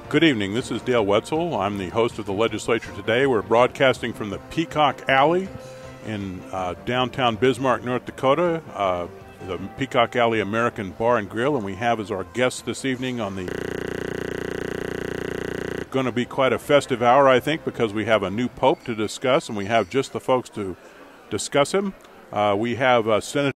Good evening. This is Dale Wetzel. I'm the host of the Legislature today. We're broadcasting from the Peacock Alley in downtown Bismarck, North Dakota, the Peacock Alley American Bar and Grill, and we have as our guest this evening on the going to be quite a festive hour, I think, because we have a new pope to discuss, and we have just the folks to discuss him. We have Senator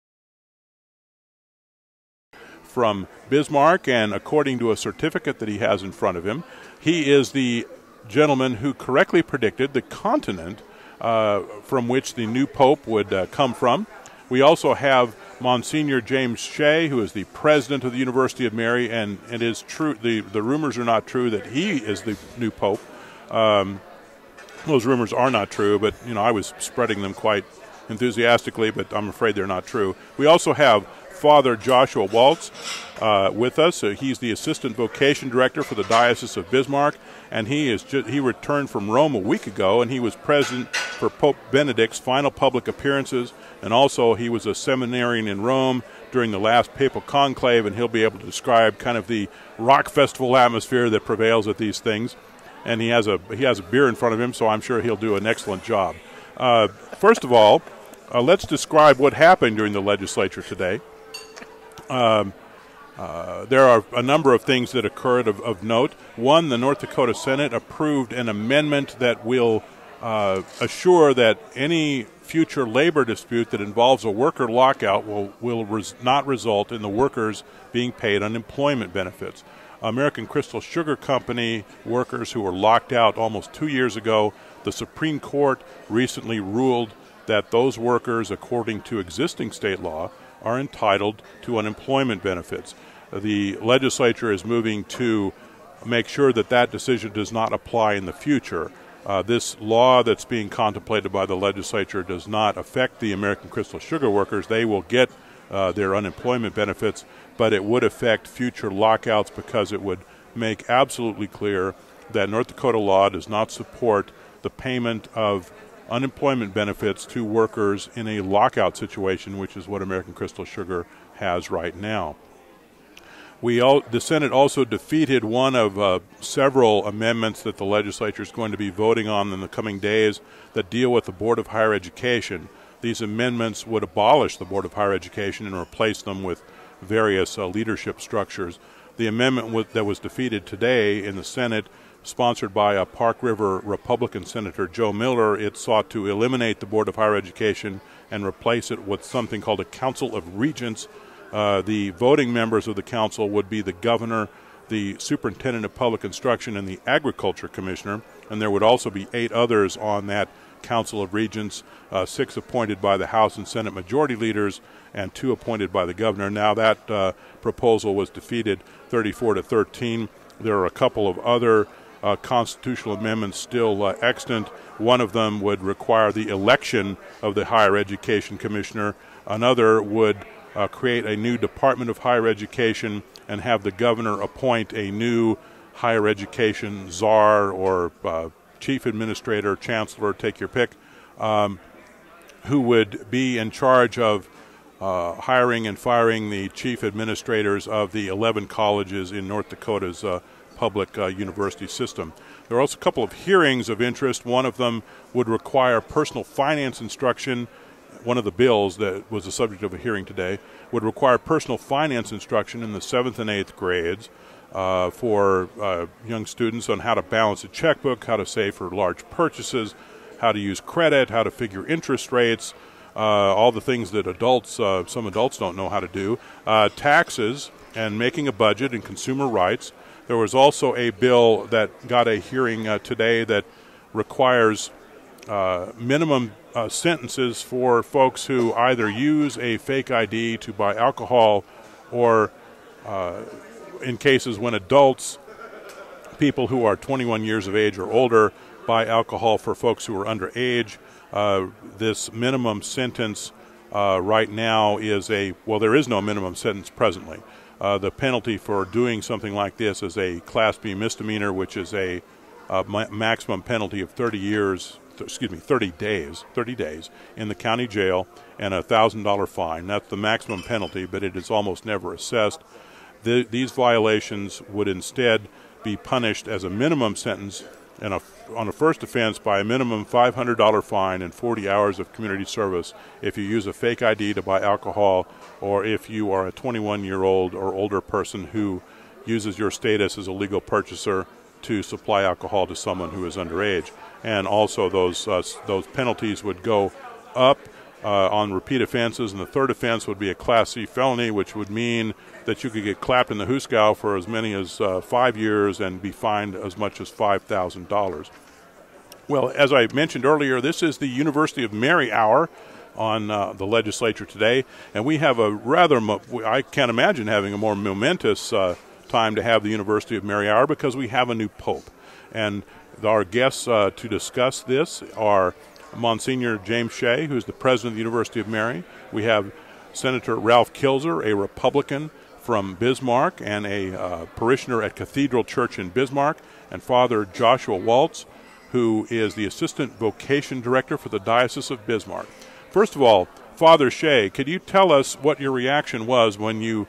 from Bismarck, and according to a certificate that he has in front of him, he is the gentleman who correctly predicted the continent from which the new pope would come from. We also have Monsignor James Shea, who is the president of the University of Mary, and it is true, the rumors are not true that he is the new pope. Those rumors are not true, but I was spreading them quite enthusiastically, but I'm afraid they're not true. We also have Father Joshua Waltz with us. He's the Assistant Vocation Director for the Diocese of Bismarck, and he returned from Rome a week ago, and he was present for Pope Benedict's final public appearances, and also he was a seminarian in Rome during the last papal conclave, and he'll be able to describe kind of the rock festival atmosphere that prevails at these things. And he has a beer in front of him, so I'm sure he'll do an excellent job. First of all, let's describe what happened during the legislature today. There are a number of things that occurred of note. One, the North Dakota Senate approved an amendment that will assure that any future labor dispute that involves a worker lockout will not result in the workers being paid unemployment benefits. American Crystal Sugar Company workers who were locked out almost 2 years ago, the Supreme Court recently ruled that those workers, according to existing state law, are entitled to unemployment benefits. The legislature is moving to make sure that that decision does not apply in the future. This law that's being contemplated by the legislature does not affect the American Crystal Sugar workers. They will get their unemployment benefits, but it would affect future lockouts because it would make absolutely clear that North Dakota law does not support the payment of unemployment benefits to workers in a lockout situation, which is what American Crystal Sugar has right now. The Senate also defeated one of several amendments that the legislature is going to be voting on in the coming days that deal with the Board of Higher Education. These amendments would abolish the Board of Higher Education and replace them with various leadership structures. The amendment that was defeated today in the Senate, sponsored by Park River Republican Senator Joe Miller, it sought to eliminate the Board of Higher Education and replace it with something called a Council of Regents. The voting members of the council would be the governor, the superintendent of public instruction, and the agriculture commissioner, and there would also be 8 others on that Council of Regents, 6 appointed by the House and Senate majority leaders and 2 appointed by the governor. Now that proposal was defeated 34-13. There are a couple of other constitutional amendments still extant. One of them would require the election of the Higher Education Commissioner. Another would create a new Department of Higher Education and have the governor appoint a new higher education czar or chief administrator, chancellor, take your pick, who would be in charge of hiring and firing the chief administrators of the 11 colleges in North Dakota's public university system. There are also a couple of hearings of interest. One of them would require personal finance instruction. One of the bills that was the subject of a hearing today would require personal finance instruction in the 7th and 8th grades for young students on how to balance a checkbook, how to save for large purchases, how to use credit, how to figure interest rates, all the things that some adults don't know how to do, taxes and making a budget and consumer rights. There was also a bill that got a hearing today that requires minimum sentences for folks who either use a fake ID to buy alcohol or in cases when adults, people who are 21 years of age or older, buy alcohol for folks who are underage. This minimum sentence right now is there is no minimum sentence presently. The penalty for doing something like this is a Class B misdemeanor, which is a maximum penalty of 30 days in the county jail and a $1,000 fine. That's the maximum penalty, but it is almost never assessed. These violations would instead be punished as a minimum sentence on a first offense by a minimum $500 fine and 40 hours of community service if you use a fake ID to buy alcohol, or if you are a 21-year-old or older person who uses your status as a legal purchaser to supply alcohol to someone who is underage. And also those penalties would go up on repeat offenses, and the third offense would be a Class C felony, which would mean that you could get clapped in the hooskow for as many as 5 years and be fined as much as $5,000. Well, as I mentioned earlier, this is the University of Mary Hour on the legislature today, and we have a I can't imagine having a more momentous time to have the University of Mary Hour, because we have a new pope. And our guests to discuss this are Monsignor James Shea, who's the president of the University of Mary. We have Senator Ralph Kilzer, a Republican from Bismarck and a parishioner at Cathedral Church in Bismarck, and Father Joshua Waltz, who is the Assistant Vocation Director for the Diocese of Bismarck. First of all, Father Shea, could you tell us what your reaction was when you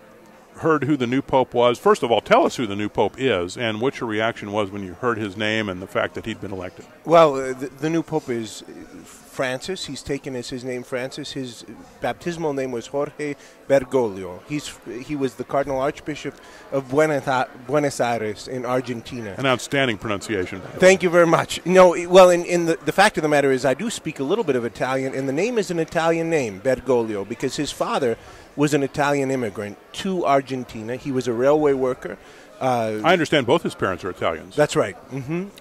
heard who the new pope was? First of all, tell us who the new pope is, and what your reaction was when you heard his name and the fact that he'd been elected. Well, the new pope is Francis. He's taken as his name Francis. His baptismal name was Jorge Bergoglio. He was the Cardinal Archbishop of Buenos Aires in Argentina. An outstanding pronunciation. Thank you very much. No, well, in the fact of the matter is I do speak a little bit of Italian, and the name is an Italian name, Bergoglio, because his father was an Italian immigrant to Argentina. He was a railway worker. I understand both his parents are Italians. That's right.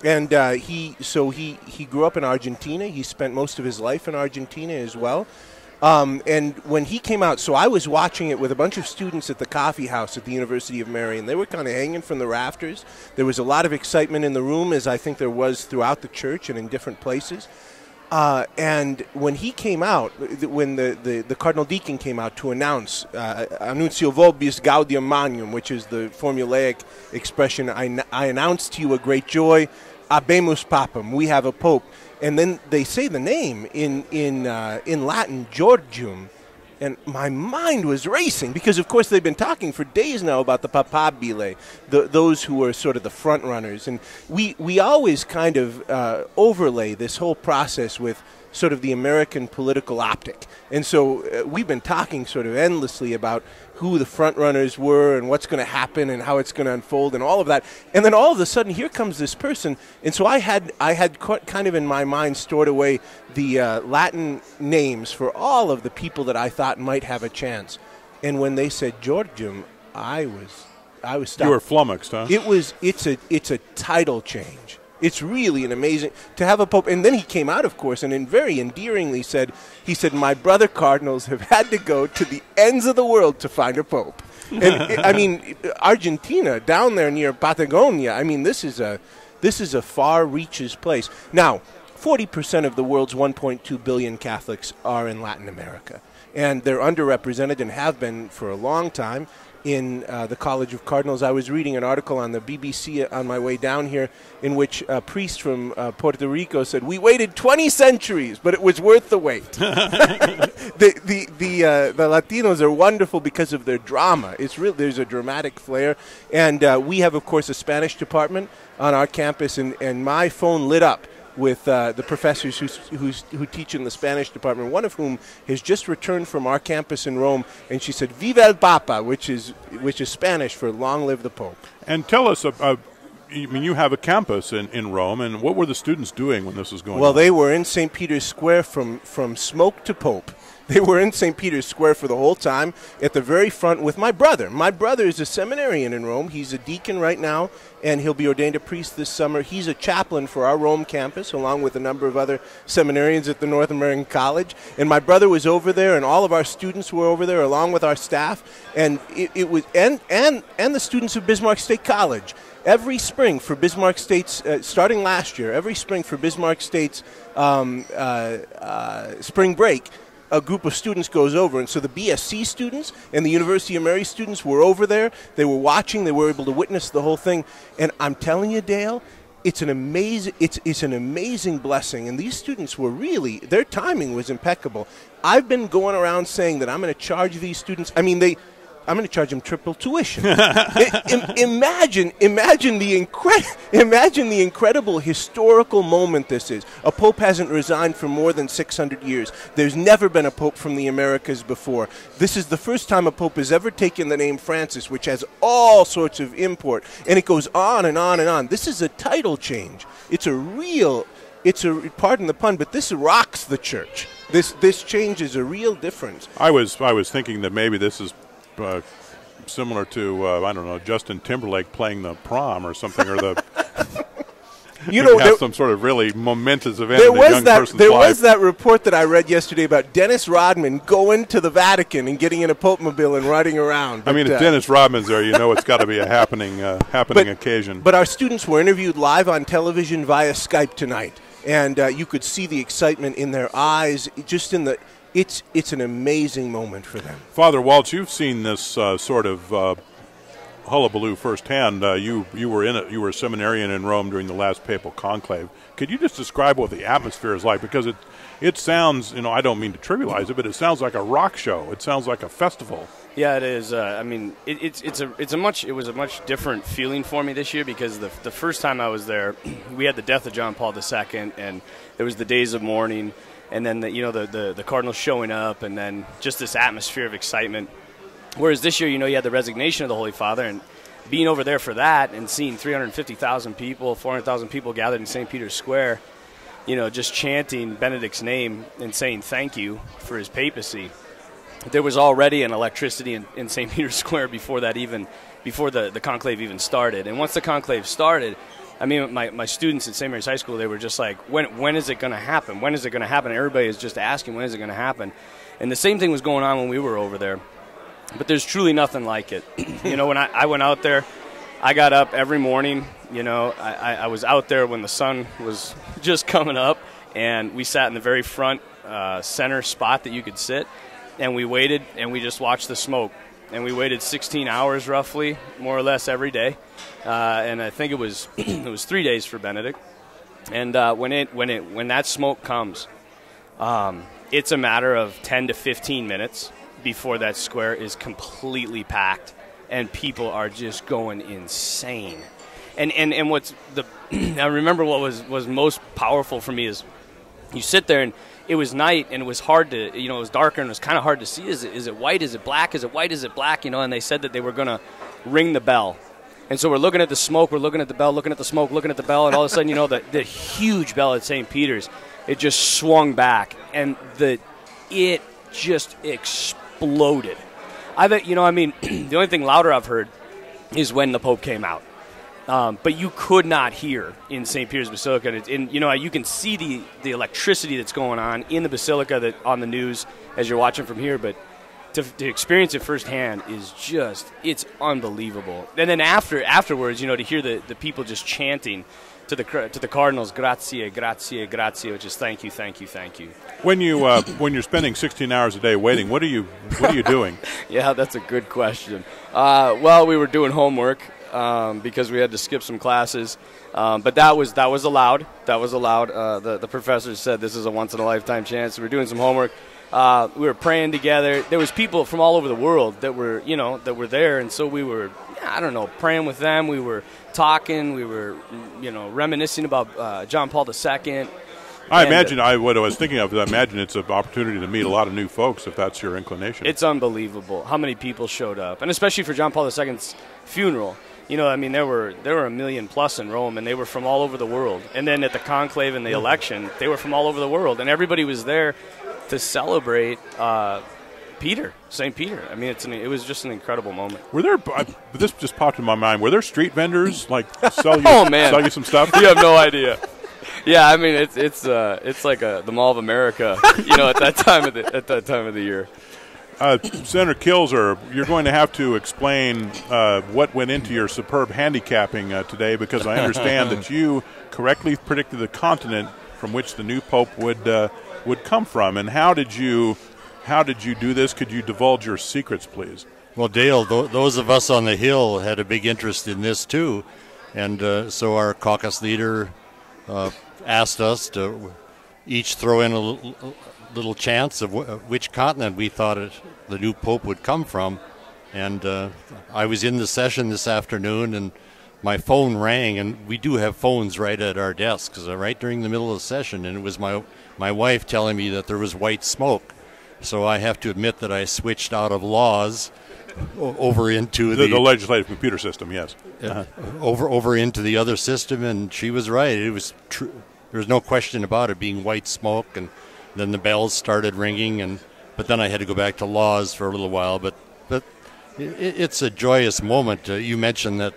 And he grew up in Argentina. He spent most of his life in Argentina as well. And when he came out, so I was watching it with a bunch of students at the coffee house at the University of Mary, and they were kind of hanging from the rafters. There was a lot of excitement in the room, as I think there was throughout the church and in different places. And when he came out, when the Cardinal Deacon came out to announce Annuncio vobis gaudium magnum, which is the formulaic expression, I announce to you a great joy, habemus papam, we have a pope. And then they say the name in Latin, Georgium. And my mind was racing because, of course, they've been talking for days now about the papabile, those who are sort of the front runners. And we always kind of overlay this whole process with sort of the American political optic. And so we've been talking sort of endlessly about who the front runners were and what's going to happen and how it's going to unfold and all of that. And then all of a sudden, here comes this person. And so I had kind of in my mind stored away the Latin names for all of the people that I thought might have a chance. And when they said Georgium, I was stopped. You were flummoxed, huh? It's a title change. It's really an amazing to have a pope. And then he came out, of course, and very endearingly said, my brother cardinals have had to go to the ends of the world to find a pope. And I mean, Argentina, down there near Patagonia, I mean, this is a far reaches place. Now, 40% of the world's 1.2 billion Catholics are in Latin America, and they're underrepresented and have been for a long time in the College of Cardinals. I was reading an article on the BBC on my way down here in which a priest from Puerto Rico said, we waited 20 centuries, but it was worth the wait. The Latinos are wonderful because of their drama. It's real. There's a dramatic flair. And we have, of course, a Spanish department on our campus, and my phone lit up with the professors who teach in the Spanish department, one of whom has just returned from our campus in Rome, and she said, Viva el Papa, which is Spanish for long live the Pope. And tell us, I mean, you have a campus in Rome, and what were the students doing when this was going on? Well, they were in St. Peter's Square from smoke to Pope. They were in St. Peter's Square for the whole time, at the very front with my brother. My brother is a seminarian in Rome. He's a deacon right now, and he'll be ordained a priest this summer. He's a chaplain for our Rome campus, along with a number of other seminarians at the North American College. And my brother was over there, and all of our students were over there, along with our staff. And it was and the students of Bismarck State College. Every spring for Bismarck State's, starting last year, every spring for Bismarck State's spring break, a group of students goes over, and so the BSc students and the University of Mary students were over there. They were watching. They were able to witness the whole thing. And I'm telling you, Dale, it's an amazing blessing. And these students were really, their timing was impeccable. I've been going around saying that I'm going to charge these students. I mean, I'm going to charge him triple tuition. Imagine the incredible historical moment this is. A pope hasn't resigned for more than 600 years. There's never been a pope from the Americas before. This is the first time a pope has ever taken the name Francis, which has all sorts of import, and it goes on and on and on. This is a title change. Pardon the pun, but this rocks the church. This change is a real difference. I was thinking that maybe this is similar to I don't know, Justin Timberlake playing the prom or something, or the some sort of really momentous event in a young person's life. There was that report that I read yesterday about Dennis Rodman going to the Vatican and getting in a Pope-mobile and riding around. But, I mean, if Dennis Rodman's there, you know it's got to be a happening occasion. But our students were interviewed live on television via Skype tonight. And you could see the excitement in their eyes. It's an amazing moment for them. Father Waltz, you've seen this sort of hullabaloo firsthand. You were in it. You were a seminarian in Rome during the last papal conclave. Could you just describe what the atmosphere is like? Because it sounds, I don't mean to trivialize it, but it sounds like a rock show. It sounds like a festival. Yeah, it is. I mean, it was a much different feeling for me this year, because the first time I was there, we had the death of John Paul II, and there was the days of mourning, and then the cardinals showing up, and then just this atmosphere of excitement. Whereas this year, you had the resignation of the Holy Father, and being over there for that and seeing 350,000 people, 400,000 people gathered in St. Peter's Square, just chanting Benedict's name and saying thank you for his papacy. There was already an electricity in St. Peter's Square before the conclave even started. And once the conclave started, I mean, my students at St. Mary's High School, they were just like, when is it going to happen? When is it going to happen? Everybody is just asking, when is it going to happen? And the same thing was going on when we were over there. But there's truly nothing like it. When I went out there, I got up every morning. I was out there when the sun was just coming up, and we sat in the very front center spot that you could sit. And we waited, and we just watched the smoke. And we waited 16 hours, roughly, more or less, every day. And I think it was 3 days for Benedict. And when that smoke comes, it's a matter of 10 to 15 minutes before that square is completely packed, and people are just going insane. And what's I remember what was most powerful for me is you sit there, and it was night, and it was hard to, it was darker, and it was kind of hard to see. Is it white? Is it black? Is it white? Is it black? And they said that they were going to ring the bell. And so we're looking at the smoke, we're looking at the bell, looking at the smoke, looking at the bell, and all of a sudden, the huge bell at St. Peter's, it just swung back, and it just exploded. The only thing louder I've heard is when the Pope came out. But you could not hear in St. Peter's Basilica. You can see the electricity that's going on in the Basilica on the news as you're watching from here. But to experience it firsthand is it's unbelievable. And then afterwards, to hear the people just chanting to the cardinals, grazie, grazie, grazie, which is thank you, thank you, thank you. When you're spending 16 hours a day waiting, what are you doing? Yeah, that's a good question. Well, we were doing homework. Because we had to skip some classes, but that was allowed. That was allowed. The professors said this is a once-in-a-lifetime chance. We were doing some homework. We were praying together. There was people from all over the world that were there, and so we were, praying with them. We were talking. We were, reminiscing about John Paul II. I was thinking of, I imagine it's an opportunity to meet a lot of new folks if that's your inclination. It's unbelievable how many people showed up, and especially for John Paul II's funeral. There were 1 million plus in Rome, and they were from all over the world. And then at the conclave and the election, they were from all over the world, and everybody was there to celebrate St. Peter. I mean, it was just an incredible moment. Were there? This just popped in my mind. Were there street vendors sell you some stuff? You have no idea. Yeah, I mean it's like the Mall of America, at that time of the year. Senator Kilzer, you're going to have to explain what went into your superb handicapping today, because I understand that you correctly predicted the continent from which the new pope would come from. And how did you do this? Could you divulge your secrets, please? Well, Dale, those of us on the Hill had a big interest in this too, and so our caucus leader asked us to each throw in a little chance of which continent we thought the new pope would come from, And I was in the session this afternoon, and my phone rang, and we do have phones right at our desks, right during the middle of the session, and it was my wife telling me that there was white smoke. So I have to admit that I switched out of laws over into the legislative computer system, yes. Over into the other system, and she was right. It was true. There was no question about it being white smoke, and then the bells started ringing, but then I had to go back to laws for a little while. But it's a joyous moment. You mentioned that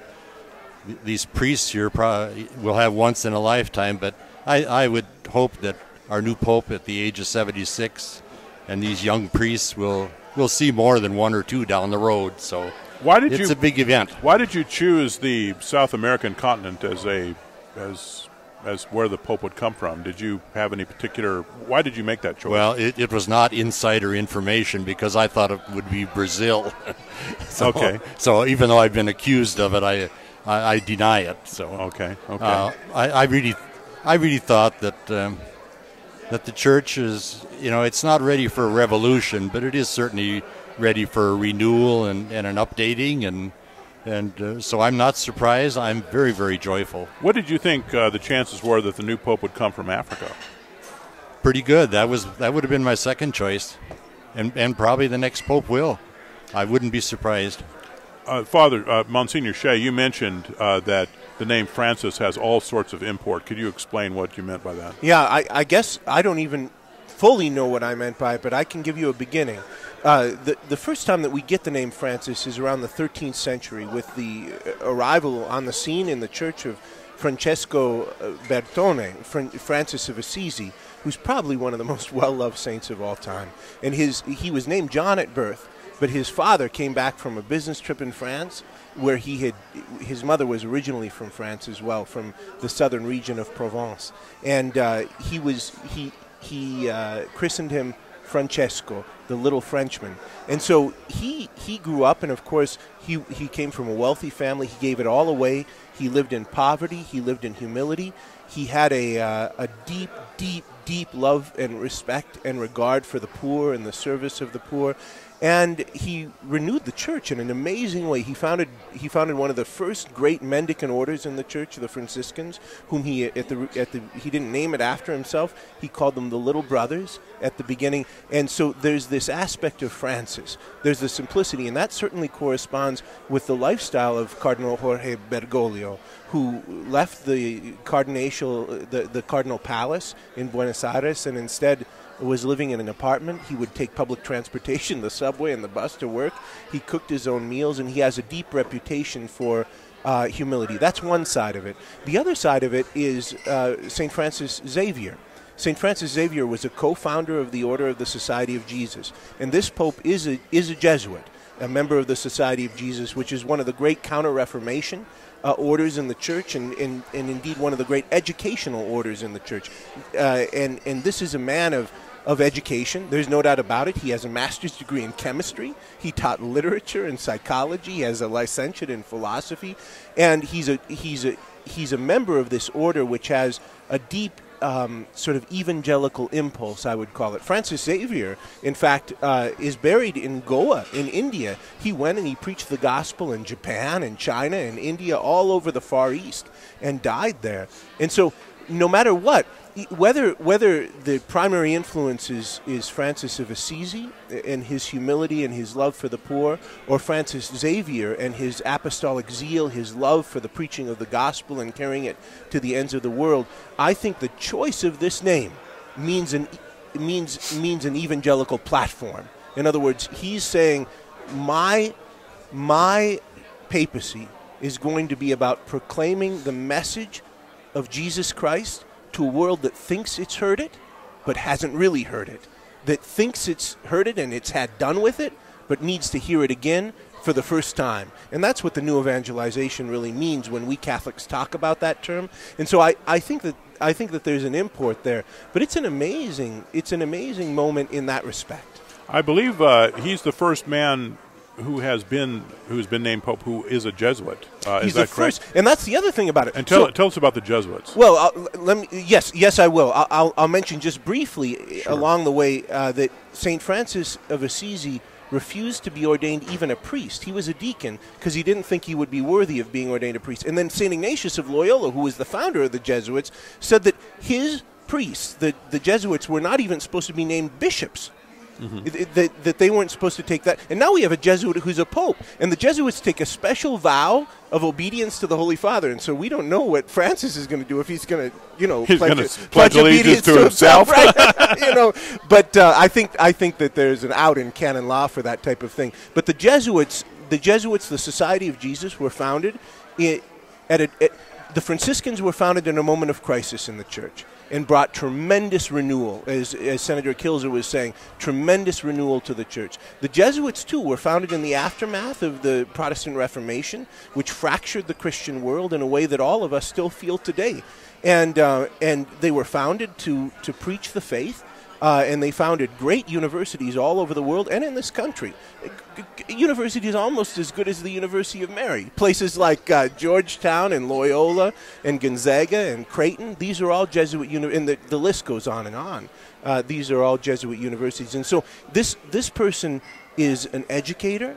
these priests here will have once in a lifetime, but I would hope that our new pope at the age of 76 and these young priests will see more than one or two down the road. So it's a big event. Why did you choose the South American continent as where the Pope would come from? Did you have any particular? Why did you make that choice? Well, it was not insider information because I thought it would be Brazil. Okay. So even though I've been accused of it, I deny it. So okay. I really thought that the church is, it's not ready for a revolution, but it is certainly ready for a renewal and an updating, and so I'm not surprised. I'm very, very joyful. What did you think the chances were that the new pope would come from Africa? Pretty good. That would have been my second choice, and probably the next pope will. I wouldn't be surprised. Father, Monsignor Shea, you mentioned that the name Francis has all sorts of import. Could you explain what you meant by that? Yeah, I guess I don't even fully know what I meant by it, but I can give you a beginning. The first time that we get the name Francis is around the 13th century with the arrival on the scene in the church of Francesco Bertone, Francis of Assisi, who's probably one of the most well-loved saints of all time. And he was named John at birth, but his father came back from a business trip in France where his mother was originally from France as well, from the southern region of Provence. And he christened him Francesco, the little Frenchman. And so he grew up, and of course he came from a wealthy family. He gave it all away. He lived in poverty. He lived in humility. He had a deep, deep, deep love and respect and regard for the poor and the service of the poor. And he renewed the church in an amazing way. He founded one of the first great mendicant orders in the church, the Franciscans, whom he didn't name it after himself. He called them the Little Brothers at the beginning. And so there's this aspect of Francis. There's the simplicity, and that certainly corresponds with the lifestyle of Cardinal Jorge Bergoglio, who left the cardinal palace in Buenos Aires and instead was living in an apartment. He would take public transportation, the subway and the bus to work. He cooked his own meals, and he has a deep reputation for humility. That's one side of it. The other side of it is St. Francis Xavier. St. Francis Xavier was a co-founder of the Order of the Society of Jesus, and this pope is a Jesuit, a member of the Society of Jesus, which is one of the great Counter-Reformation orders in the church, and indeed one of the great educational orders in the church. And this is a man of education. There's no doubt about it. He has a master's degree in chemistry. He taught literature and psychology. He has a licentiate in philosophy, and he's a member of this order, which has a deep sort of evangelical impulse, I would call it. Francis Xavier, in fact, is buried in Goa in India. He went and he preached the gospel in Japan and China and India, all over the Far East, and died there. And so no matter what, whether the primary influence is Francis of Assisi and his humility and his love for the poor, or Francis Xavier and his apostolic zeal, his love for the preaching of the gospel and carrying it to the ends of the world, I think the choice of this name means an evangelical platform. In other words, he's saying my papacy is going to be about proclaiming the message of Jesus Christ to a world that thinks it's heard it, but hasn't really heard it, that thinks it's heard it and it's had done with it, but needs to hear it again for the first time. And that's what the new evangelization really means when we Catholics talk about that term. And so I think that there's an import there, but it's an amazing moment in that respect. I believe he's the first man who's been named Pope who is a Jesuit. He's the first, and that's the other thing about it. And tell us about the Jesuits. Well, yes, I will. I'll mention just briefly along the way that St. Francis of Assisi refused to be ordained even a priest. He was a deacon because he didn't think he would be worthy of being ordained a priest. And then St. Ignatius of Loyola, who was the founder of the Jesuits, said that his priests, the Jesuits, were not even supposed to be named bishops. That they weren't supposed to take that. And now we have a Jesuit who's a pope. And the Jesuits take a special vow of obedience to the Holy Father. And so we don't know what Francis is going to do, if he's going to, pledge obedience to himself. Right? But I think that there's an out in canon law for that type of thing. But the Jesuits, the Society of Jesus, were founded the Franciscans were founded in a moment of crisis in the church, and brought tremendous renewal, as Senator Kilzer was saying, tremendous renewal to the church. The Jesuits, too, were founded in the aftermath of the Protestant Reformation, which fractured the Christian world in a way that all of us still feel today. And they were founded to preach the faith, and they founded great universities all over the world and in this country. Universities almost as good as the University of Mary. Places like Georgetown and Loyola and Gonzaga and Creighton, these are all Jesuit universities, and the list goes on and on. These are all Jesuit universities. And so this person is an educator.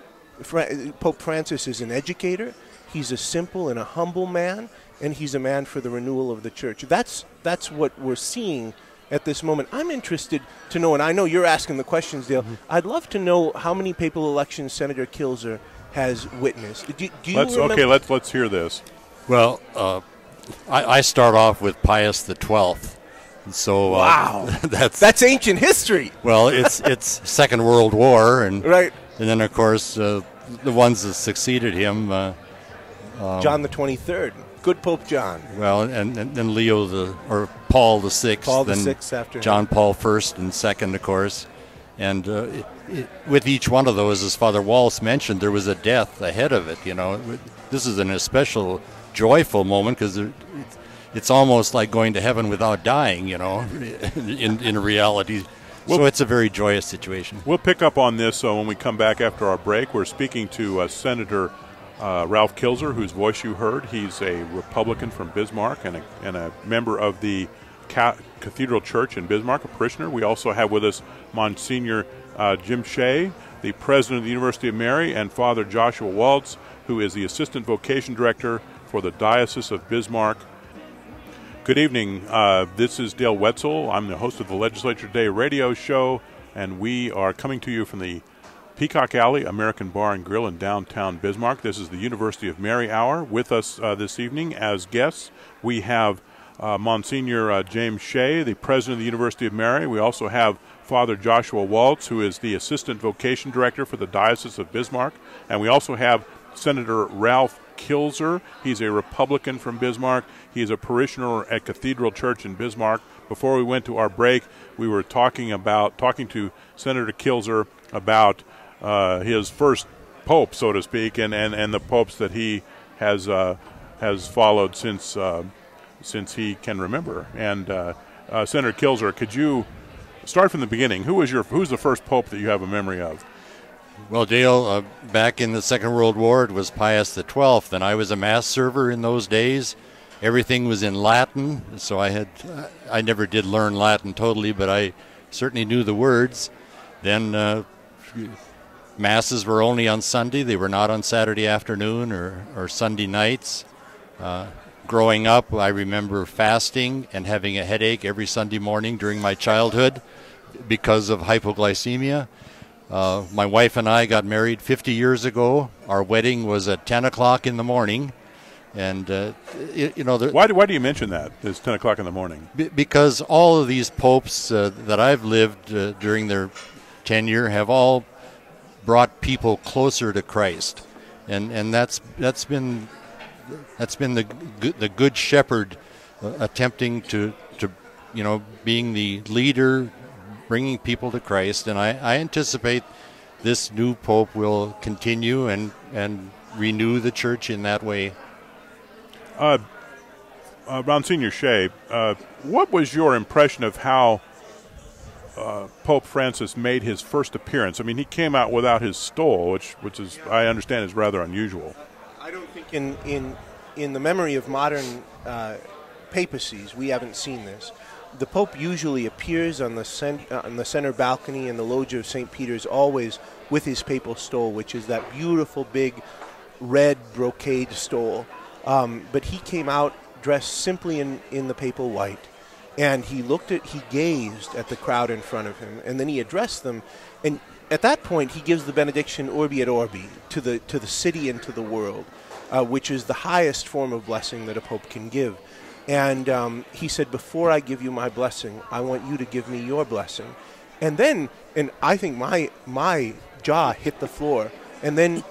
Pope Francis is an educator. He's a simple and a humble man, and he's a man for the renewal of the church. That's what we're seeing at this moment. I'm interested to know, and I know you're asking the questions, Dale. I'd love to know how many papal elections Senator Kilzer has witnessed. Do you remember? Okay, let's hear this. Well, I start off with Pius XII. So wow, that's ancient history. Well, it's Second World War, and right, and then of course the ones that succeeded him, John the 23rd. Good Pope John. Well, and then Paul the Sixth. Paul the Sixth after John him. Paul First and Second, of course. And with each one of those, as Father Wallace mentioned, there was a death ahead of it. This is an especial joyful moment because it's almost like going to heaven without dying. In reality. So it's a very joyous situation. We'll pick up on this when we come back after our break. We're speaking to Senator Ralph Kilzer, whose voice you heard. He's a Republican from Bismarck and a member of the Cathedral Church in Bismarck, a parishioner. We also have with us Monsignor Jim Shea, the president of the University of Mary, and Father Joshua Waltz, who is the assistant vocation director for the Diocese of Bismarck. Good evening. This is Dale Wetzel. I'm the host of the Legislature Today radio show, and we are coming to you from the Peacock Alley American Bar and Grill in downtown Bismarck. This is the University of Mary Hour. With us this evening as guests, we have Monsignor James Shea, the president of the University of Mary. We also have Father Joshua Waltz, who is the assistant vocation director for the Diocese of Bismarck. And we also have Senator Ralph Kilzer. He's a Republican from Bismarck. He's a parishioner at Cathedral Church in Bismarck. Before we went to our break, we were talking to Senator Kilzer about his first pope, so to speak, and the popes that he has followed since he can remember. And Senator Kilzer, could you start from the beginning? Who's the first pope that you have a memory of? Well, Dale, back in the Second World War, it was Pius XII, and I was a mass server in those days. Everything was in Latin, so I never did learn Latin totally, but I certainly knew the words. Then Masses were only on Sunday. They were not on Saturday afternoon or Sunday nights. Growing up, I remember fasting and having a headache every Sunday morning during my childhood because of hypoglycemia. My wife and I got married 50 years ago. Our wedding was at 10 o'clock in the morning. And, Why do you mention that? It's 10 o'clock in the morning. Because all of these popes that I've lived during their tenure have all brought people closer to Christ, and that's been the good shepherd attempting to being the leader, bringing people to Christ, and I anticipate this new pope will continue and renew the church in that way. Monsignor Shea, what was your impression of how Pope Francis made his first appearance? I mean, he came out without his stole, which is, I understand, is rather unusual. I don't think in the memory of modern papacies we haven't seen this. the Pope usually appears on the center balcony in the Loggia of St. Peter's, always with his papal stole, which is that beautiful big red brocade stole. But he came out dressed simply in the papal white, and he gazed at the crowd in front of him, and then he addressed them, and at that point he gives the benediction Urbi et Orbi to the city and to the world, which is the highest form of blessing that a pope can give. And he said, before I give you my blessing, I want you to give me your blessing. And then, and I think my jaw hit the floor, and then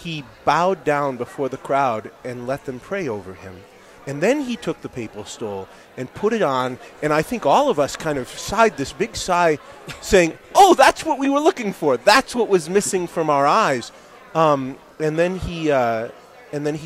he bowed down before the crowd and let them pray over him. And then he took the papal stole and put it on, and I think all of us kind of sighed this big sigh, saying, oh, that's what we were looking for. That's what was missing from our eyes. And then he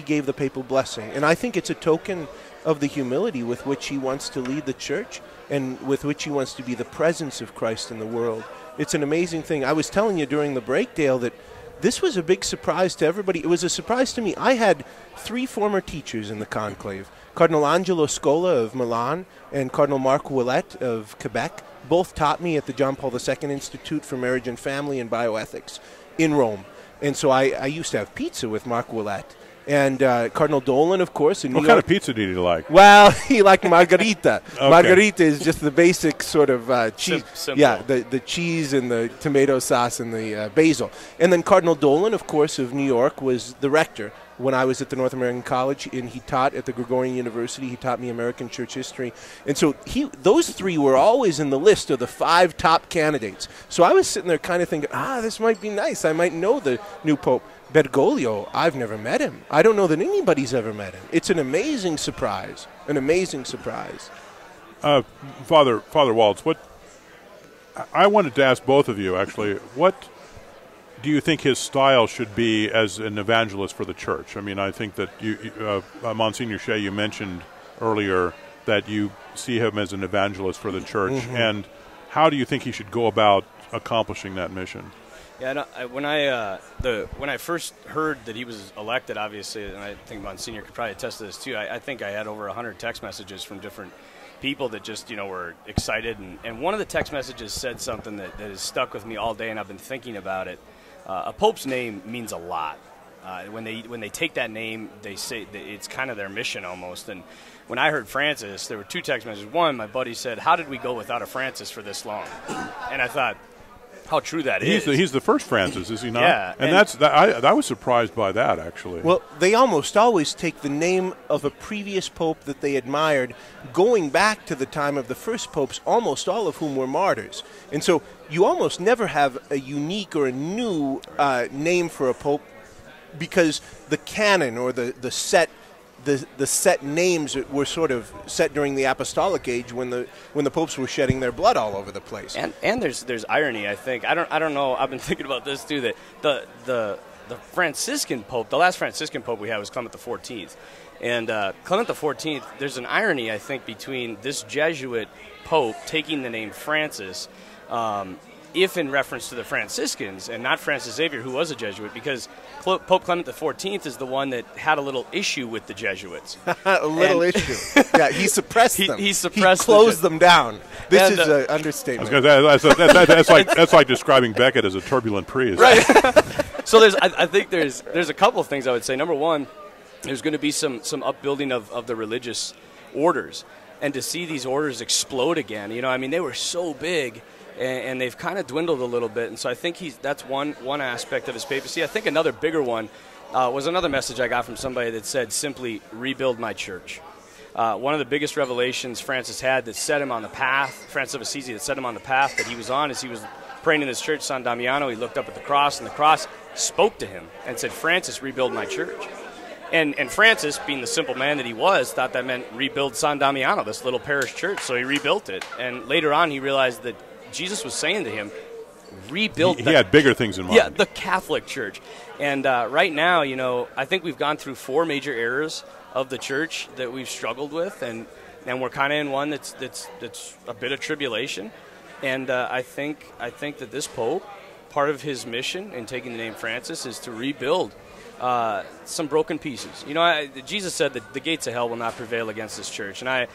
gave the papal blessing. And I think it's a token of the humility with which he wants to lead the church and with which he wants to be the presence of Christ in the world. It's an amazing thing. I was telling you during the break, Dale, that this was a big surprise to everybody. It was a surprise to me. I had 3 former teachers in the conclave, Cardinal Angelo Scola of Milan and Cardinal Marc Ouellet of Quebec. Both taught me at the John Paul II Institute for Marriage and Family and Bioethics in Rome. And so I used to have pizza with Marc Ouellet. And Cardinal Dolan, of course, in New York. What kind of pizza did he like? Well, he liked margarita. Okay. Margarita is just the basic sort of cheese. Simple. Yeah, the cheese and the tomato sauce and the basil. And then Cardinal Dolan, of course, of New York, was the rector when I was at the North American College, and he taught at the Gregorian University. He taught me American church history. And so those 3 were always in the list of the 5 top candidates. So I was sitting there kind of thinking, this might be nice. I might know the new pope. Bergoglio, I've never met him. I don't know that anybody's ever met him. It's an amazing surprise. An amazing surprise. Father Waltz, I wanted to ask both of you, actually, what do you think his style should be as an evangelist for the church? I mean, I think that Monsignor Shea, you mentioned earlier that you see him as an evangelist for the church. Mm-hmm. And how do you think he should go about accomplishing that mission? Yeah, when I first heard that he was elected, obviously, and I think Monsignor could probably attest to this too, I think I had over 100 text messages from different people that just, were excited. And one of the text messages said something that has stuck with me all day, and I've been thinking about it. A pope's name means a lot. When they take that name, they say that it's kind of their mission almost. And when I heard Francis, there were 2 text messages. One, my buddy said, how did we go without a Francis for this long? And I thought, how true that is. He's the first Francis, is he not? Yeah. And I was surprised by that, actually. Well, they almost always take the name of a previous pope that they admired, going back to the time of the first popes, almost all of whom were martyrs. And so you almost never have a unique or a new name for a pope, because the canon or the set names were sort of set during the apostolic age when the popes were shedding their blood all over the place. And there's irony, I think. I don't know. I've been thinking about this too. That the Franciscan pope, the last Franciscan pope we had was Clement XIV, and Clement XIV. There's an irony, I think, between this Jesuit pope taking the name Francis. If in reference to the Franciscans and not Francis Xavier, who was a Jesuit, because Pope Clement XIV is the one that had a little issue with the Jesuits. Issue. Yeah, he suppressed them. He suppressed. He closed them down. This is an understatement. That's like describing Beckett as a turbulent priest. Right. So I think there's a couple of things I would say. Number one, there's going to be some upbuilding of the religious orders, and to see these orders explode again. They were so big. And they've kind of dwindled a little bit, and so I think that's one aspect of his papacy. I think another bigger one was another message I got from somebody that said simply, rebuild my church. One of the biggest revelations Francis had that set him on the path, Francis of Assisi, that set him on the path that he was on, as he was praying in his church, San Damiano. He looked up at the cross, and the cross spoke to him and said, Francis, rebuild my church. And Francis, being the simple man that he was, thought that meant rebuild San Damiano, this little parish church, so he rebuilt it. And later on he realized that Jesus was saying to him, rebuild. He had bigger things in mind. Yeah, the Catholic Church. And right now, I think we've gone through 4 major eras of the church that we've struggled with, and we're kind of in one that's a bit of tribulation. And I think that this Pope, part of his mission in taking the name Francis, is to rebuild some broken pieces. Jesus said that the gates of hell will not prevail against this church, and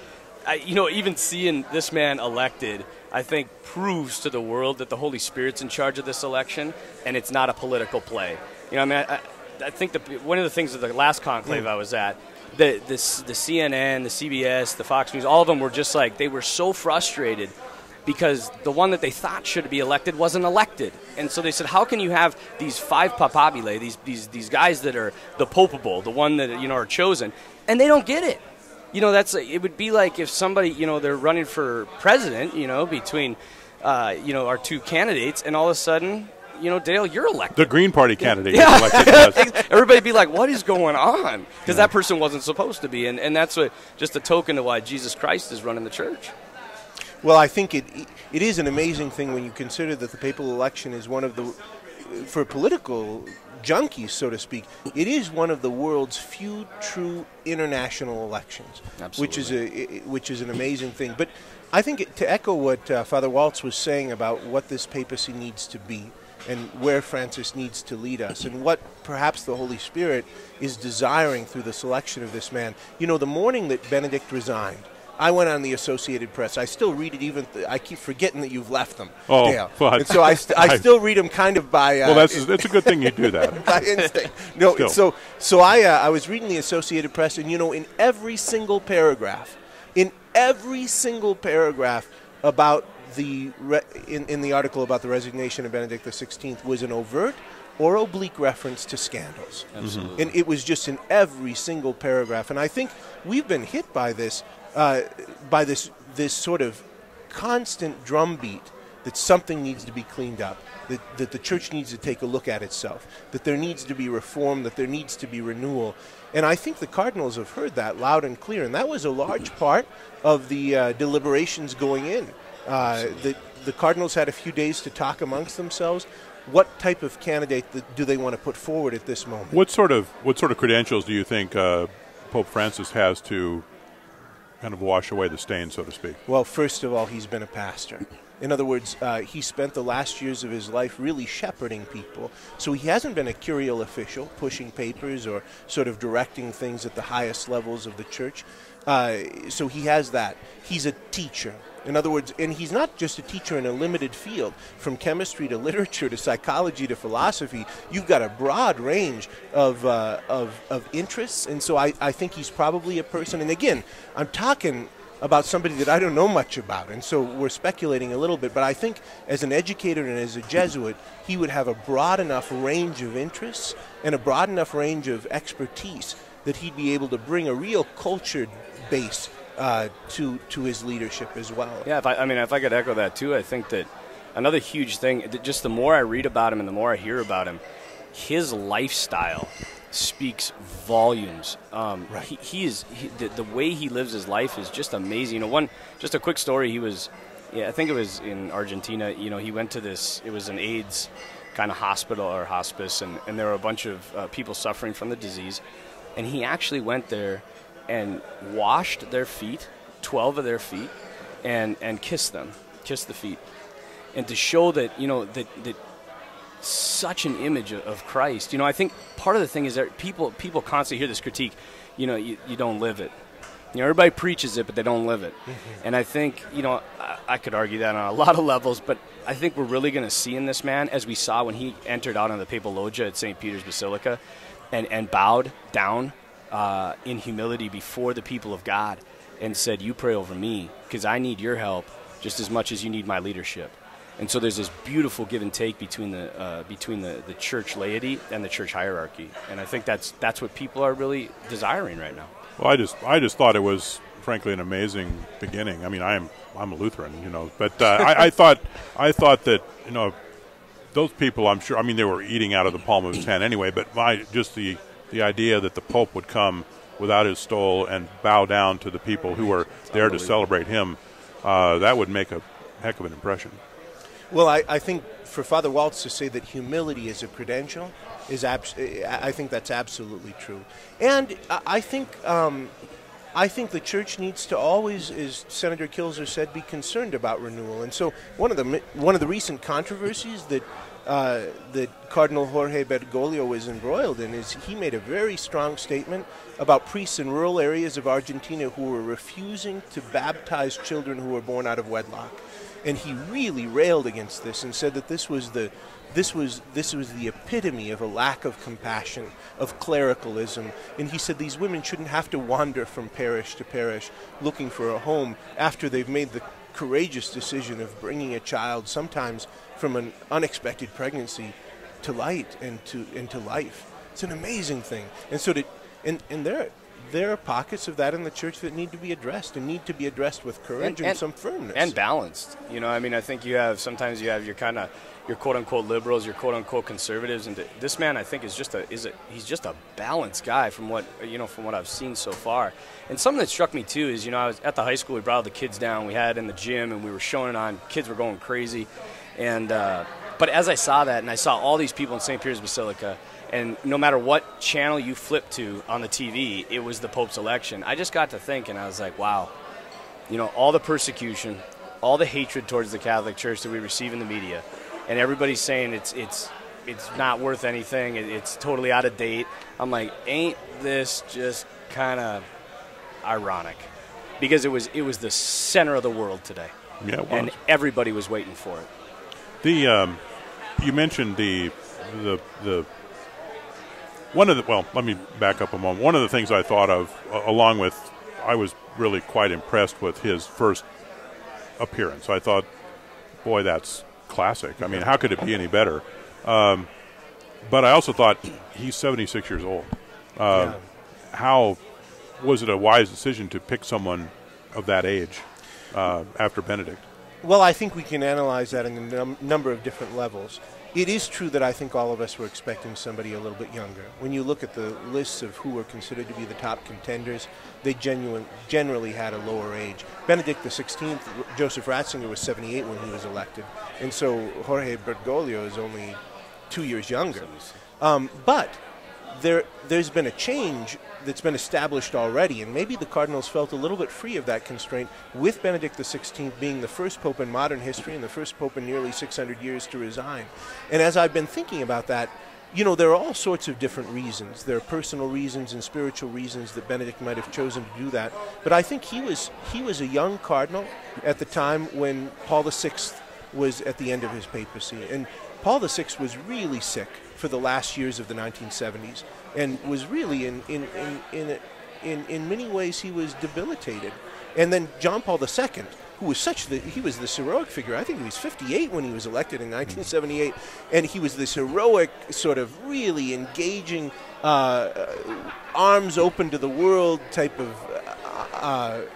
even seeing this man elected, I think proves to the world that the Holy Spirit's in charge of this election, and it's not a political play. I think one of the things of the last conclave I was at, the CNN, the CBS, the Fox News, all of them were just like, they were so frustrated because the one that they thought should be elected wasn't elected. And so they said, how can you have these five papabile, these guys that are the popable, the one that are chosen, and they don't get it? It would be like if somebody, they're running for president, between our two candidates, and all of a sudden, Dale, you're elected. The Green Party candidate is elected. Yes. Everybody be like, what is going on? Because that person wasn't supposed to be. And that's just a token of why Jesus Christ is running the church. Well, I think it is an amazing thing when you consider that the papal election is one of the, for political junkies, so to speak, it is one of the world's few true international elections. Absolutely. Which is an amazing thing. But I think to echo what Father Waltz was saying about what this papacy needs to be and where Francis needs to lead us and what perhaps the Holy Spirit is desiring through the selection of this man. The morning that Benedict resigned, I went on the Associated Press. I still read it, I keep forgetting that you've left them, Dale. But and so I still read them kind of by... well, it's a good thing you do that. By instinct. No, so I was reading the Associated Press, and in every single paragraph about in the article about the resignation of Benedict XVI was an overt or oblique reference to scandals. Absolutely. And it was just in every single paragraph. And I think we've been hit by this sort of constant drumbeat that something needs to be cleaned up, that the church needs to take a look at itself, that there needs to be reform, that there needs to be renewal. And I think the cardinals have heard that loud and clear, and that was a large part of the deliberations going in. The cardinals had a few days to talk amongst themselves. What type of candidate do they want to put forward at this moment? What sort of credentials do you think Pope Francis has to kind of wash away the stain, so to speak? Well, first of all, he's been a pastor. In other words, he spent the last years of his life really shepherding people. So he hasn't been a curial official, pushing papers or sort of directing things at the highest levels of the church. So he has that. He's a teacher. In other words, and he's not just a teacher in a limited field. From chemistry to literature to psychology to philosophy, you've got a broad range of interests. And so I think he's probably a person. And again, I'm talking about somebody that I don't know much about, and so we're speculating a little bit, but I think as an educator and as a Jesuit, he would have a broad enough range of interests and a broad enough range of expertise that he'd be able to bring a real cultured base to his leadership as well. Yeah, if I could echo that too, I think that another huge thing, just the more I read about him and the more I hear about him, his lifestyle speaks volumes. Right. The way he lives his life is just amazing. Just a quick story. I think it was in Argentina. He went to this. It was an AIDS kind of hospital or hospice, and there were a bunch of people suffering from the disease, and he actually went there and washed their feet, 12 of their feet, and kissed the feet, and to show that that such an image of Christ. I think part of the thing is that people constantly hear this critique, you don't live it. Everybody preaches it, but they don't live it. Mm-hmm. And I think, I could argue that on a lot of levels, but I think we're really going to see in this man, as we saw when he entered out on the papal loggia at St. Peter's Basilica and bowed down in humility before the people of God and said, you pray over me because I need your help just as much as you need my leadership. And so there's this beautiful give and take between the church laity and the church hierarchy, and I think that's what people are really desiring right now. Well, I just thought it was frankly an amazing beginning. I mean, I'm a Lutheran, but I thought that those people, I'm sure. I mean, they were eating out of the palm of his hand anyway. But just the idea that the Pope would come without his stole and bow down to the people who were there to celebrate him, that would make a heck of an impression. Well, I think for Father Waltz to say that humility is a credential I think that's absolutely true. And I think the church needs to always, as Senator Kilzer said, be concerned about renewal. And so one of the recent controversies that that Cardinal Jorge Bergoglio was embroiled in is he made a very strong statement about priests in rural areas of Argentina who were refusing to baptize children who were born out of wedlock. And he really railed against this and said that this was the epitome of a lack of compassion, of clericalism. And he said these women shouldn't have to wander from parish to parish looking for a home after they've made the courageous decision of bringing a child, sometimes from an unexpected pregnancy, to light and to life. It's an amazing thing. And so there are pockets of that in the church that need to be addressed and need to be addressed with courage and some firmness. And balanced. You know, I mean, I think sometimes you have your quote-unquote liberals, your quote-unquote conservatives, and this man, I think, he's just a balanced guy from what I've seen so far. And something that struck me too is, I was at the high school, we brought all the kids down, we had in the gym, and we were showing it on. Kids were going crazy, and but as I saw that, and I saw all these people in St. Peter's Basilica, and no matter what channel you flip to on the TV, it was the Pope's election. I just got to think, and I was like, wow, all the persecution, all the hatred towards the Catholic Church that we receive in the media. And everybody's saying it's not worth anything. It's totally out of date. I'm like, ain't this just kind of ironic? Because it was the center of the world today. Yeah, it was. And everybody was waiting for it. You mentioned let me back up a moment. One of the things I thought of, along with, I was really quite impressed with his first appearance. I thought, boy, that's classic. I mean, how could it be any better? But I also thought he's 76 years old. How was it a wise decision to pick someone of that age after Benedict? Well, I think we can analyze that in a number of different levels. It is true that I think all of us were expecting somebody a little bit younger. When you look at the lists of who were considered to be the top contenders, they generally had a lower age. Benedict XVI, Joseph Ratzinger was 78 when he was elected, and so Jorge Bergoglio is only 2 years younger. But there's been a change that's been established already, and maybe the Cardinals felt a little bit free of that constraint with Benedict XVI being the first pope in modern history and the first pope in nearly 600 years to resign. And as I've been thinking about that, there are all sorts of different reasons. There are personal reasons and spiritual reasons that Benedict might have chosen to do that. But I think he was a young cardinal at the time when Paul VI was at the end of his papacy. And Paul VI was really sick for the last years of the 1970s, and was really in many ways he was debilitated. And then John Paul II, who was he was this heroic figure. I think he was 58 when he was elected in 1978, and he was this heroic, sort of really engaging, arms open to the world type of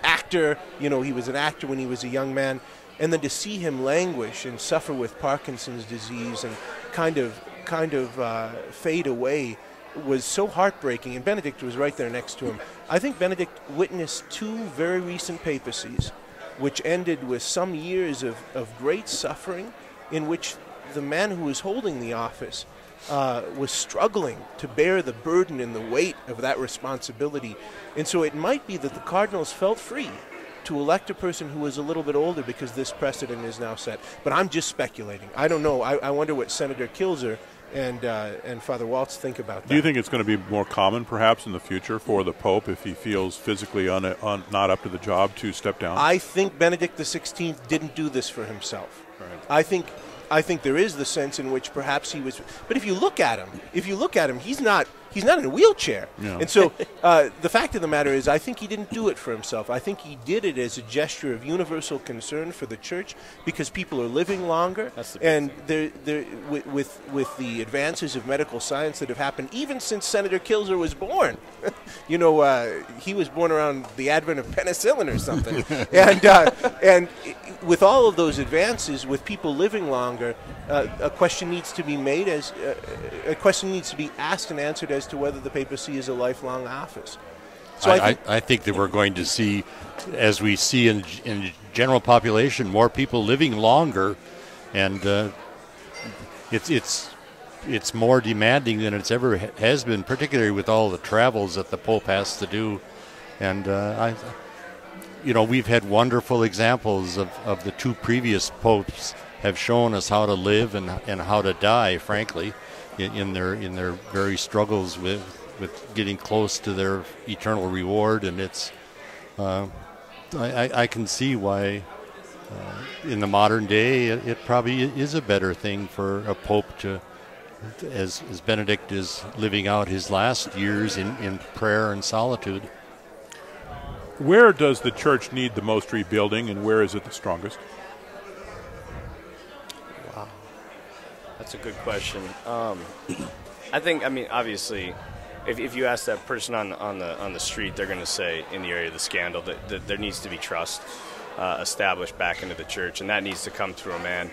actor. He was an actor when he was a young man, and then to see him languish and suffer with Parkinson's disease and kind of fade away was so heartbreaking, and Benedict was right there next to him. I think Benedict witnessed two very recent papacies, which ended with some years of great suffering, in which the man who was holding the office was struggling to bear the burden and the weight of that responsibility. And so it might be that the Cardinals felt free to elect a person who was a little bit older because this precedent is now set. But I'm just speculating. I don't know. I wonder what Senator Kilzer and Father Waltz think about that. Do you think it's going to be more common, perhaps, in the future for the Pope, if he feels physically not up to the job, to step down? I think Benedict XVI didn't do this for himself. Right. I think there is the sense in which perhaps he was. But if you look at him, he's not in a wheelchair. Yeah. And so the fact of the matter is, I think he didn't do it for himself. I think he did it as a gesture of universal concern for the Church, because people are living longer. That's the big and with the advances of medical science that have happened, even since Senator Kilzer was born. He was born around the advent of penicillin or something. and with all of those advances, with people living longer, a question needs to be made a question needs to be asked and answered as to whether the papacy is a lifelong office. So I think that we're going to see, as we see in the general population, more people living longer, and it's more demanding than it's ever has been, particularly with all the travels that the Pope has to do. And we've had wonderful examples of the two previous popes have shown us how to live and how to die, frankly, in their very struggles with getting close to their eternal reward. And it's I can see why in the modern day it probably is a better thing for a pope to, as Benedict is living out his last years in prayer and solitude. Where does the church need the most rebuilding, and where is it the strongest? Wow, that's a good question. I think, obviously, if you ask that person on the street, they're going to say in the area of the scandal that there needs to be trust established back into the church, and that needs to come through a man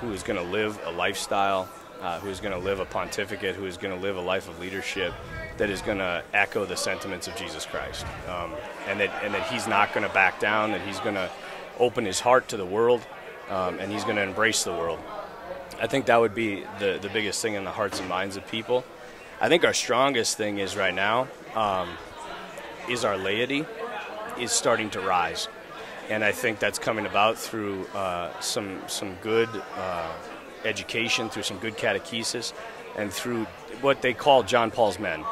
who is going to live a lifestyle, who is going to live a pontificate, who is going to live a life of leadership that is going to echo the sentiments of Jesus Christ, and that he's not going to back down, that he's going to open his heart to the world, and he's going to embrace the world. I think that would be the biggest thing in the hearts and minds of people. I think our strongest thing is right now is our laity is starting to rise, and I think that's coming about through some good education, through some good catechesis, and through what they call John Paul's men.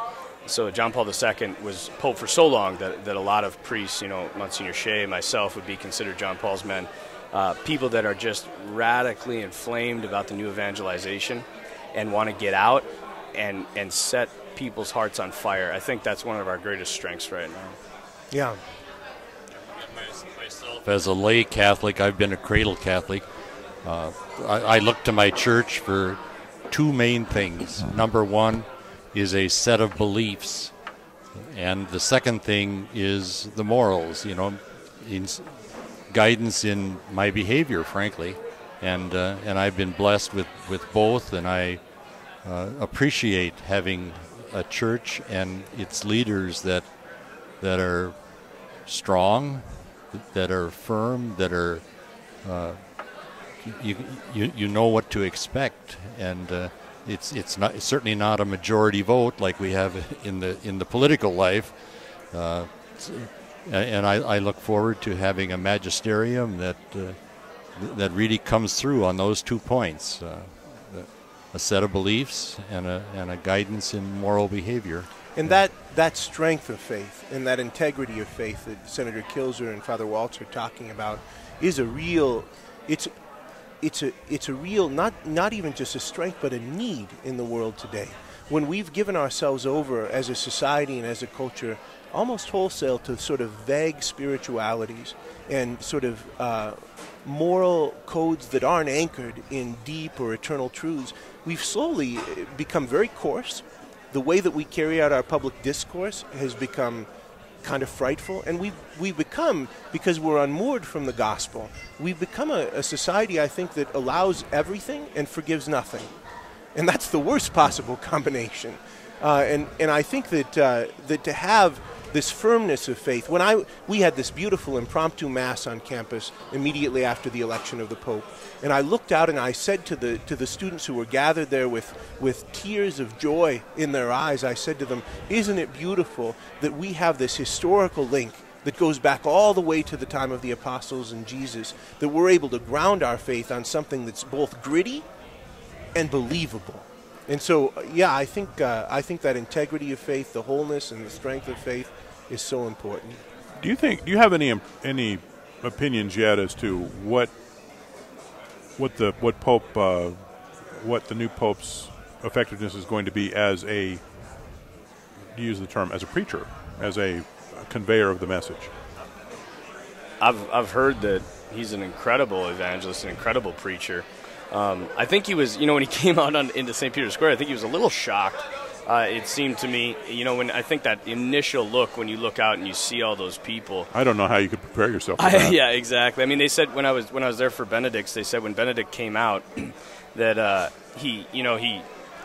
So John Paul II was Pope for so long that a lot of priests, Monsignor Shea, myself, would be considered John Paul's men, people that are just radically inflamed about the new evangelization and want to get out and set people's hearts on fire. I think that's one of our greatest strengths right now. Yeah. Myself, as a lay Catholic, I've been a cradle Catholic. I look to my church for two main things. Number one is a set of beliefs, and the second thing is the morals, guidance in my behavior, frankly. And I've been blessed with both, and I appreciate having a church and its leaders that are strong, that are firm, that are you know what to expect, and it's certainly not a majority vote like we have in the political life, and I look forward to having a magisterium that really comes through on those 2 points, a set of beliefs and a guidance in moral behavior. And that strength of faith and that integrity of faith that Senator Kilzer and Father Waltz are talking about is a real, it's a real, not even just a strength, but a need in the world today. When we've given ourselves over as a society and as a culture almost wholesale to sort of vague spiritualities and sort of moral codes that aren't anchored in deep or eternal truths, we've slowly become very coarse. The way that we carry out our public discourse has become kind of frightful, and we've become, because we're unmoored from the gospel, we've become a society, I think, that allows everything and forgives nothing, and that's the worst possible combination. And I think that to have this firmness of faith. We had this beautiful impromptu mass on campus immediately after the election of the Pope, and I looked out and I said to the students who were gathered there with tears of joy in their eyes, I said to them, "Isn't it beautiful that we have this historical link that goes back all the way to the time of the apostles and Jesus, that we're able to ground our faith on something that's both gritty and believable?" And so, yeah, I think that integrity of faith, the wholeness and the strength of faith, is so important. Do you have any opinions yet as to what the new Pope's effectiveness is going to be as a, to use the term, as a preacher, as a conveyor of the message? I've heard that he's an incredible evangelist, an incredible preacher. I think he was, when he came out into St. Peter's Square, I think he was a little shocked. It seemed to me, when I think that initial look, when you look out and you see all those people. I don't know how you could prepare yourself for that. Yeah, exactly. I mean, they said when I was there for Benedict's, they said when Benedict came out that he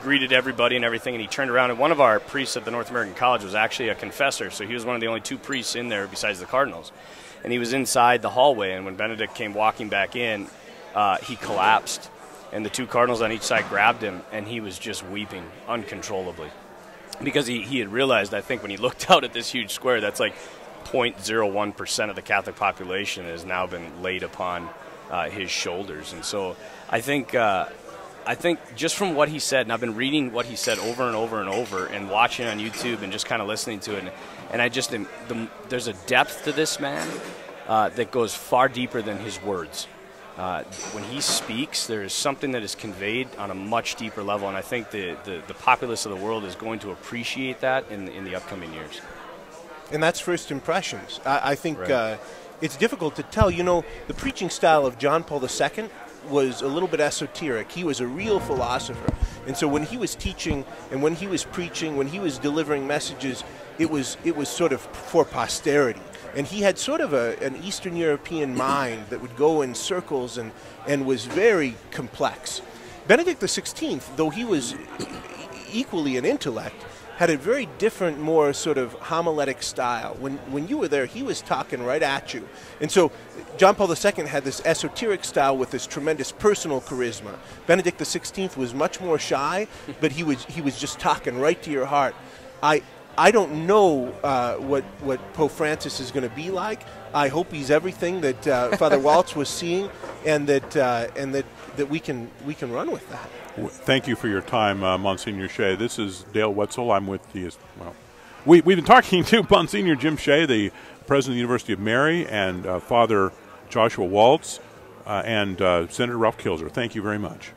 greeted everybody and everything, and he turned around, and one of our priests at the North American College was actually a confessor, so he was one of the only two priests in there besides the cardinals. And he was inside the hallway, and when Benedict came walking back in, he collapsed, and the two cardinals on each side grabbed him, and he was just weeping uncontrollably. Because he had realized, I think, when he looked out at this huge square, that's like 0.01% of the Catholic population has now been laid upon his shoulders. And so I think just from what he said, and I've been reading what he said over and over and over, and watching on YouTube and just kind of listening to it, and I just there's a depth to this man that goes far deeper than his words. When he speaks, there is something that is conveyed on a much deeper level, and I think the populace of the world is going to appreciate that in the upcoming years. And that's first impressions. I think Right. It's difficult to tell. You know, the preaching style of John Paul II was a little bit esoteric. He was a real philosopher. And so when he was teaching and when he was preaching, when he was delivering messages, it was sort of for posterity. And he had sort of an Eastern European mind that would go in circles and was very complex. Benedict XVI, though he was equally an intellect, had a very different, more sort of homiletic style. When you were there, he was talking right at you. And so John Paul II had this esoteric style with this tremendous personal charisma. Benedict XVI was much more shy, but he was just talking right to your heart. I don't know what Pope Francis is going to be like. I hope he's everything that Father Waltz was seeing, and that we can run with that. Thank you for your time, Monsignor Shea. This is Dale Wetzel. I'm with the we've been talking to Monsignor Jim Shea, the president of the University of Mary, and Father Joshua Waltz, and Senator Ralph Kilzer. Thank you very much.